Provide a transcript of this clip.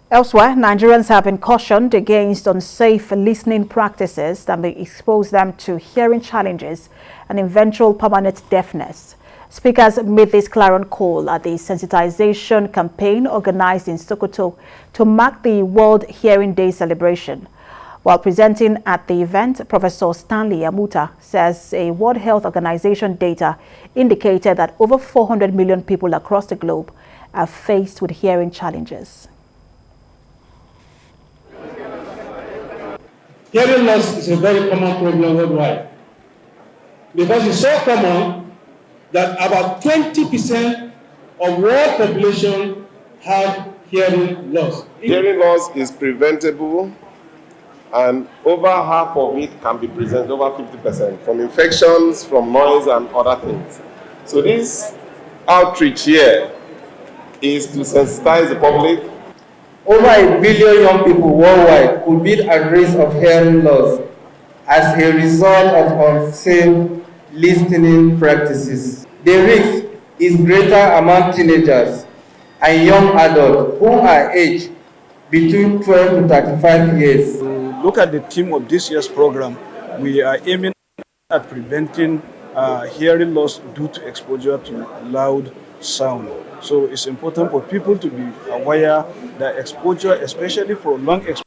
Elsewhere, Nigerians have been cautioned against unsafe listening practices that may expose them to hearing challenges and eventual permanent deafness. Speakers made this clarion call at the sensitization campaign organized in Sokoto to mark the World Hearing Day celebration. While presenting at the event, Professor Stanley Amuta says a World Health Organization data indicated that over 400 million people across the globe are faced with hearing challenges. Hearing loss is a very common problem worldwide because it's so common that about 20% of world population have hearing loss. Hearing loss is preventable, and over half of it can be prevented, over 50%, from infections, from noise and other things. So this outreach here is to sensitize the public. Over 1 billion young people worldwide could be at risk of hearing loss as a result of unsafe listening practices. The risk is greater among teenagers and young adults who are aged between 12 to 35 years. Look at the theme of this year's program. We are aiming at preventing hearing loss due to exposure to loud sound. So it's important for people to be aware that exposure, especially for long exposure,